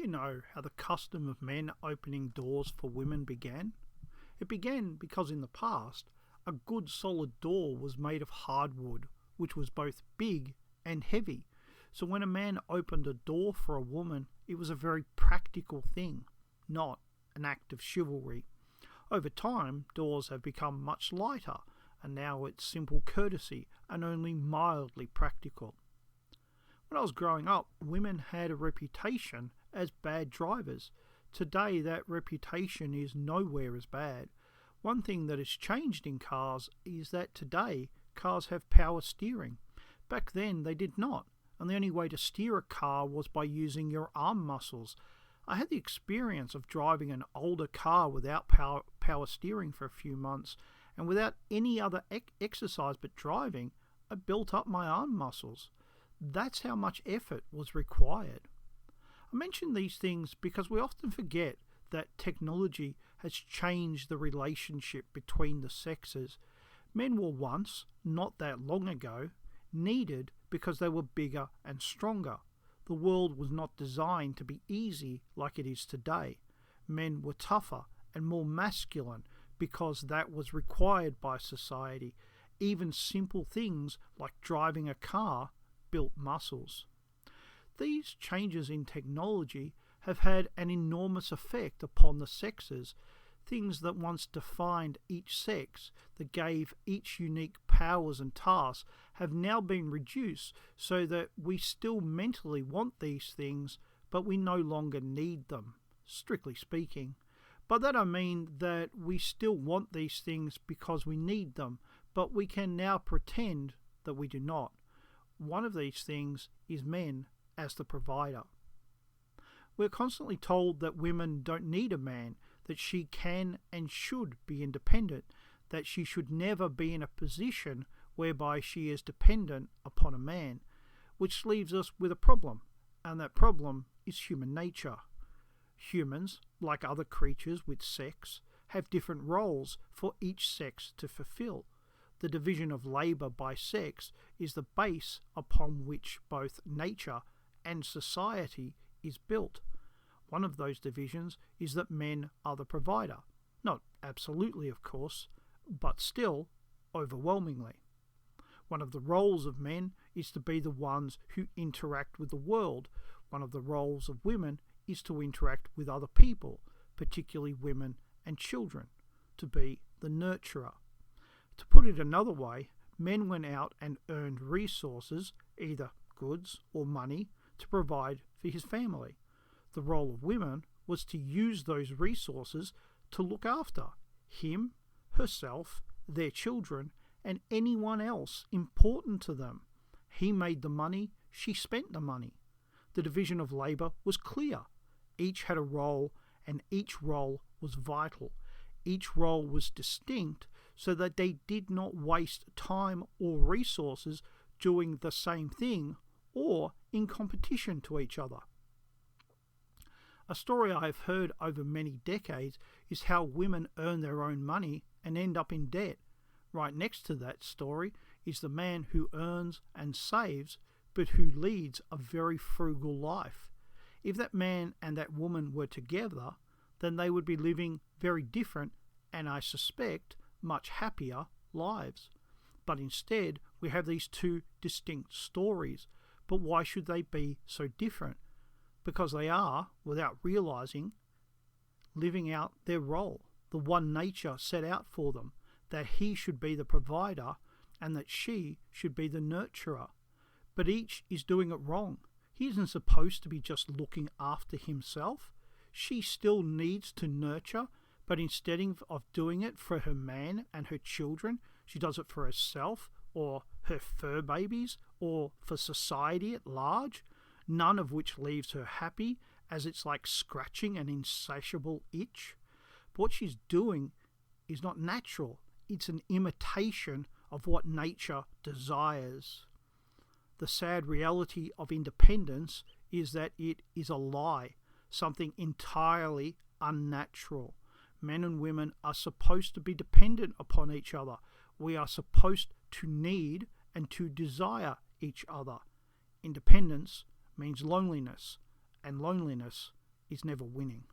you know how the custom of men opening doors for women began? It began because in the past, a good solid door was made of hardwood, which was both big and heavy. So when a man opened a door for a woman, it was a very practical thing, not an act of chivalry. Over time, doors have become much lighter, and now it's simple courtesy and only mildly practical. When I was growing up, women had a reputation as bad drivers. Today, that reputation is nowhere as bad. One thing that has changed in cars is that today, cars have power steering. Back then, they did not, and the only way to steer a car was by using your arm muscles. I had the experience of driving an older car without power steering for a few months, and without any other exercise but driving, I built up my arm muscles. That's how much effort was required. I mention these things because we often forget that technology has changed the relationship between the sexes. Men were once, not that long ago, needed because they were bigger and stronger. The world was not designed to be easy like it is today. Men were tougher and more masculine because that was required by society. Even simple things like driving a car built muscles. These changes in technology have had an enormous effect upon the sexes. Things that once defined each sex, that gave each unique powers and tasks, have now been reduced so that we still mentally want these things, but we no longer need them, strictly speaking. By that I mean that we still want these things because we need them, but we can now pretend that we do not. One of these things is men as the provider. We're constantly told that women don't need a man, that she can and should be independent, that she should never be in a position whereby she is dependent upon a man, which leaves us with a problem, and that problem is human nature. Humans, like other creatures with sex, have different roles for each sex to fulfill. The division of labour by sex is the base upon which both nature and society is built. One of those divisions is that men are the provider. Not absolutely, of course, but still overwhelmingly. One of the roles of men is to be the ones who interact with the world. One of the roles of women is to interact with other people, particularly women and children, to be the nurturer. To put it another way, men went out and earned resources, either goods or money, to provide for his family. The role of women was to use those resources to look after him, herself, their children, and anyone else important to them. He made the money, she spent the money. The division of labour was clear. Each had a role, and each role was vital. Each role was distinct so that they did not waste time or resources doing the same thing or in competition to each other. A story I have heard over many decades is how women earn their own money and end up in debt. Right next to that story is the man who earns and saves, but who leads a very frugal life. If that man and that woman were together, then they would be living very different and, I suspect, much happier lives. But instead, we have these two distinct stories. But why should they be so different? Because they are, without realizing, living out their role, the one nature set out for them, that he should be the provider and that she should be the nurturer. But each is doing it wrong. He isn't supposed to be just looking after himself. She still needs to nurture, but instead of doing it for her man and her children, she does it for herself or her fur babies or for society at large, none of which leaves her happy, as it's like scratching an insatiable itch. But what she's doing is not natural. It's an imitation of what nature desires. The sad reality of independence is that it is a lie, something entirely unnatural. Men and women are supposed to be dependent upon each other. We are supposed to need and to desire each other. Independence means loneliness, and loneliness is never winning.